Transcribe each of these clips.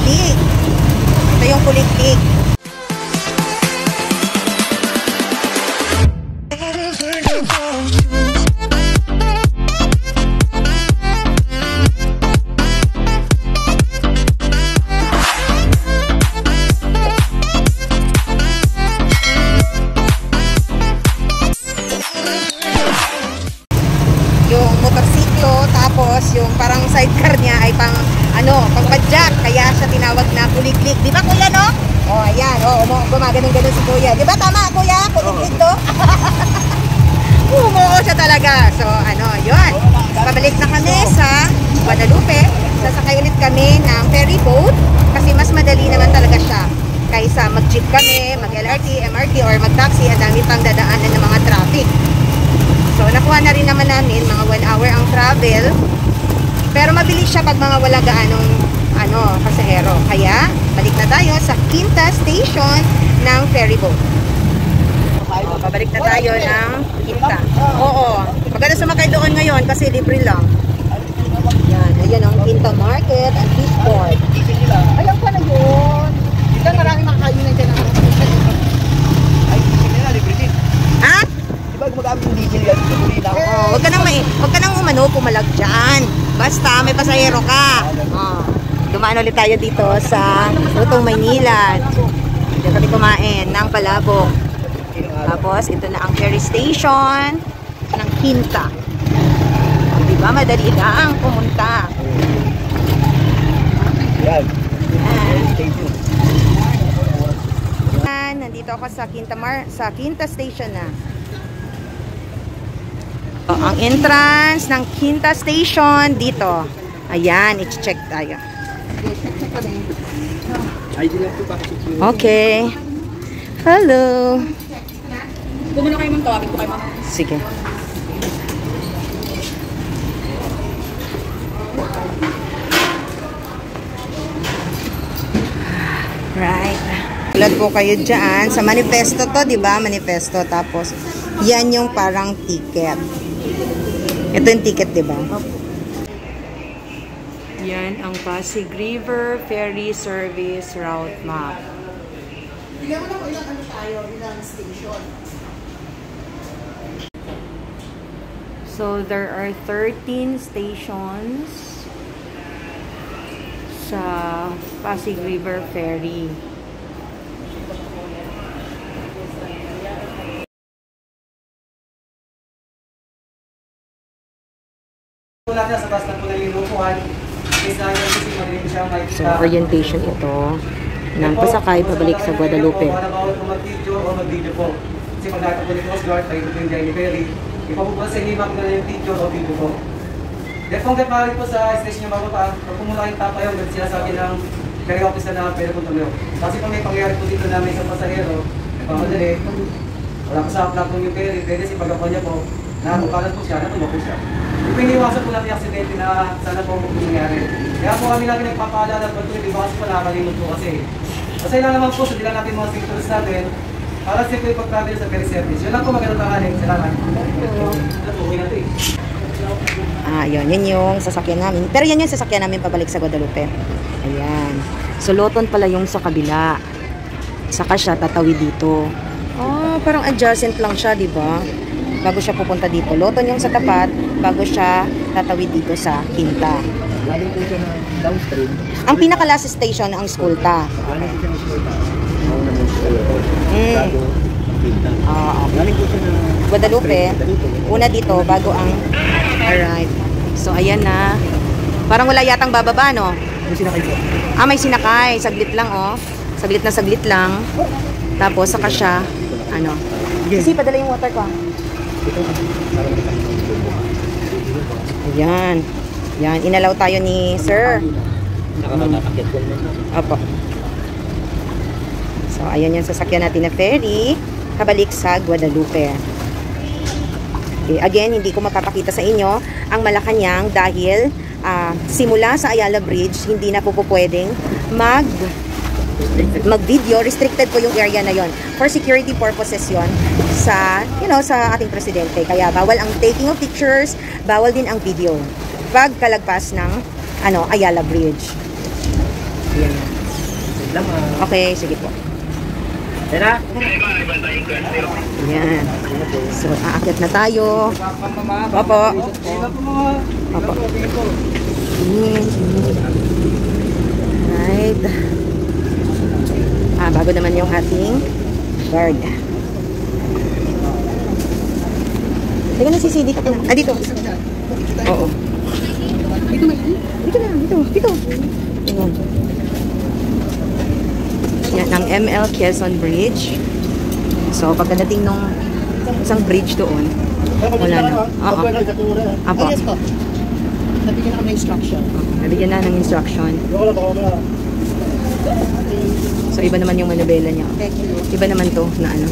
kuliklik. Ito yung kuliklik. Yung motorsiklo, tapos yung parang sidecar niya ay pang padjak, kaya siya tinawag na kuliklik. Di ba kuya, no? O, ayan, gumaganon-ganon si kuya. Di ba tama kuya? Kuliklik to? Umuo siya talaga. So, yun. Pabalik na kami sa Guadalupe. Sasakay ulit kami ng ferry boat kasi mas madali naman talaga siya kaysa mag-jeep kami, mag-LRT, MRT, or mag-taxi. Ang dami pang dadaanan ng mga traffic. So, nakuha na rin naman namin, mga 1 hour ang travel. Pero mabilis siya pag mga wala gaanong pasahero. Kaya, balik na tayo sa Quinta Station ng ferry boat. Pabalik na tayo ng Quinta. Oo. Maganda sumakay doon ngayon kasi libre lang. Yan. Ayan ang Quinta Market and Fish Port. Alam ko na yun. Hindi maraming makakainan dyan ang ay, diesel nila, libre din. Ha? Diba gumagamit yung diesel yan? Oo. Huwag ka nang pumalag dyan. Basta may pasahero ka. Dumaan ulit tayo dito sa Lutong, Maynila. Dito kami kumain ng palabok. Tapos ito na ang ferry station ng Quinta. Diba? Madali lang pumunta. Yan. Nandito ako sa Quinta Station na. Ang entrance ng Quinta Station dito. Ayan, i-check tayo. Okay. Hello. Bumuna kayo mong tawagin ko kayo, ma'am. Sige. Right. Tulad po kayo dyan. Sa manifesto to, di ba? Manifesto. Tapos, yan yung parang ticket. Ito yung ticket, di ba? Yan ang Pasig River Ferry Service Route Map. Bigyan mo na ko ilang tayo, ilang station. So, there are 13 stations sa Pasig River Ferry. Natin sa bus na po nalilupuan. So, orientation ito ng pasakay pabalik sa Guadalupe. Mag-video o mag-video po. Kasi pag nakita po ni Coast Guard, tayo po yung Jenny Ferry, ipapubos sa himap na yung video o video po. Dahil kung kapalit po sa station nyo bababa, pag pumula kayong tapayaw, sinasabi ng ferry office na pwede po tuloy. Kasi kung may pangyayari po dito na may isang pasahero, nagpamadali, wala po sa upload po yung ferry, pwede si pagkakuha niya po, nakakukalat po siya, natuwa po siya. Yung iniwasan po natin yung aksidente na sana po nangyari. Kaya po kami lagi nagpapaalala po ito, di ba kasi pala nakalimot po kasi. Kasi lang naman po, so di lang natin mga sectors natin, para siyempre pag-travel sa ferry service. Yun lang po magandang tanganin. Salamat. Uwi natin eh. Yun yung sasakyan namin. Pero yan yung sasakyan namin pabalik sa Guadalupe. Ayan. So, Loton pala yung sa kabila. Saka siya tatawid dito. Parang adjacent lang siya, di ba? Bago siya pupunta dito. Loton yung sa tapat, bago siya tatawid dito sa Quinta. Galing po siya na downstream. Ang pinaka-last station ang Escolta. Galing po siya na Escolta. Galing po siya na Guadalupe. Una dito, bago ang arrive. So, ayan na. Parang wala yatang bababa, no? May sinakay po. May sinakay. Saglit lang, oh. Saglit na saglit lang. Tapos, saka siya, Kasi, padala yung water ko, Ayan. Yan, inalaw tayo ni Sir. Opo. So, ayan yung sasakyan natin na ferry. Kabalik sa Guadalupe. Okay, again, hindi ko mapapakita sa inyo ang Malacanang dahil simula sa Ayala Bridge, hindi na po pwedeng mag-video. Restricted po yung area na yon. For security purposes yon sa, sa ating presidente. Kaya bawal ang taking of pictures, bawal din ang video. Pag kalagpas ng, Ayala Bridge. Yan. Salamat. Okay, sige po. Tara. Ayan. So, aakyat na tayo. Opo. Opo. Right. Bago naman yung ating guard. Teka na, CCD ka na. Dito. Oo. Dito na. Dito. Ayan. Yan, ang ML Quezon Bridge. So, pagkadating nung isang bridge doon, wala na. Oo. Apo. Yes po. Nabigyan na kami ng instruction. Nabigyan na ng instruction. So, iba naman yung manubela niya. Iba naman to na ano,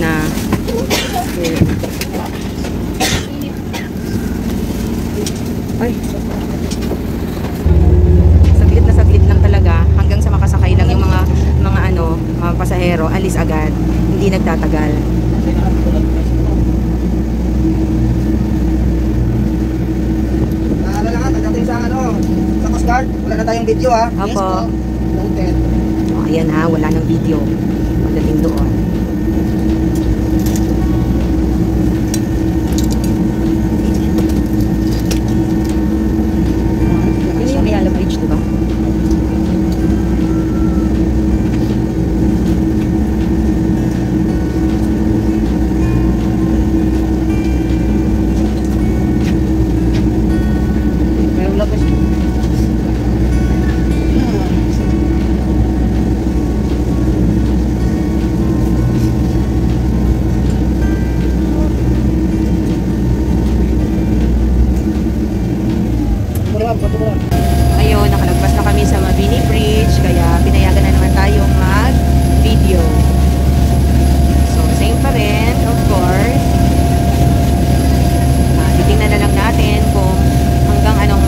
na ay, saglit lang talaga hanggang sa makasakay lang yung mga pasahero, alis agad, hindi nagtatagal. Naalala nga, pagdating sa sa Coast Guard, wala na tayong video ha. Opo. Yes po. Noted. Ayan ha, wala nang video pagdating doon. Yun yung Ayala Bridge, diba? Mayroong labas. Ayun, nakalagpas na kami sa Mabini Bridge, kaya pinayagan na naman tayong mag-video. So, same pa rin, of course. Titingnan na lang natin kung hanggang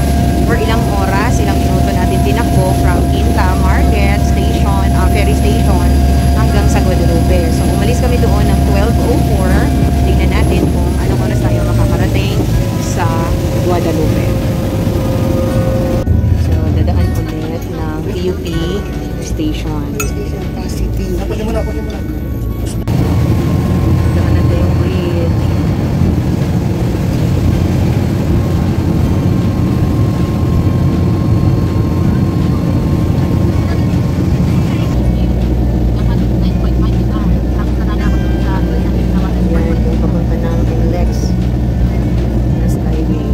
for ilang oras, ilang minuto natin tinakbo from Quinta Market Station, ferry station, hanggang sa Guadalupe. So, umalis kami doon ng 12:04. Tingnan natin kung anong oras tayo makakarating sa Guadalupe. Dadaan ulit ng PUP station. Dadaan natin yung bridge. Yan, yung papunta ng Lex na Skyway.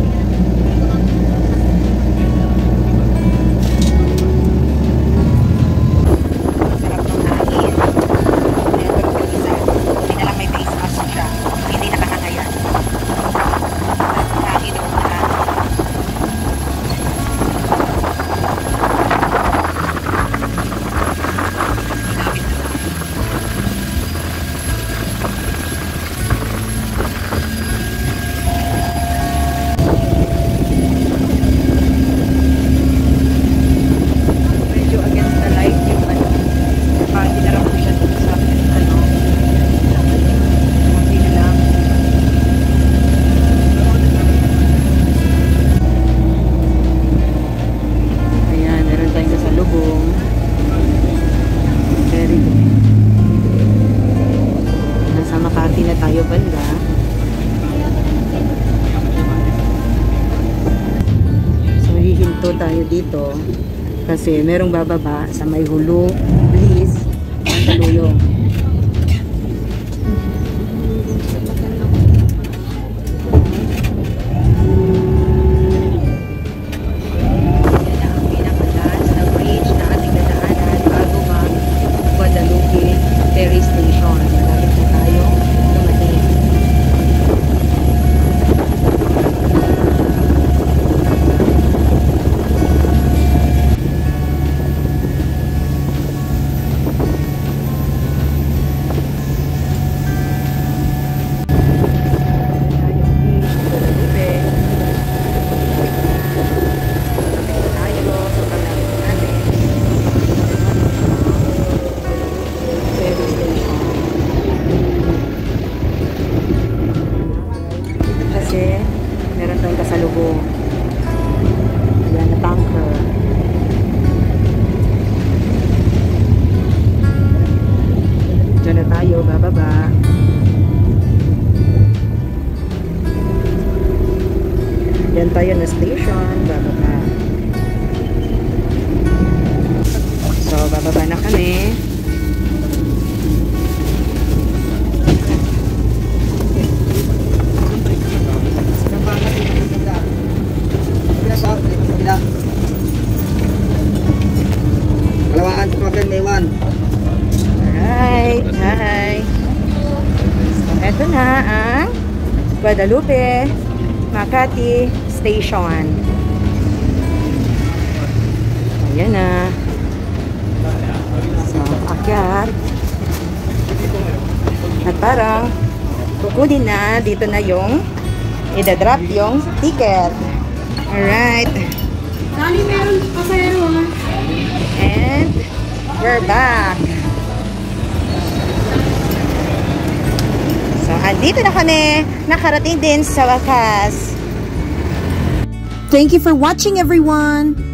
Tayo dito kasi merong bababa sa may Hulu, Bliss, Mandaluyong. Yan ang pinaka-last na bridge na ating dadaanan bago mag-Guadalupe Ferry Station. Malapit na tayo dumating. Yan tayo na station. Bababa. So, bababa na kami. Kalawaan problem may 1. Alright, hi. So, eto na ang Guadalupe, Makati Station. Ayan na. So, akyat. At parang kukunin na, dito na yung idadrop yung ticket. Alright. Dali, meron pasayero ha. And we're back. So, andito na kami. Nakarating din sa wakas. Thank you for watching, everyone.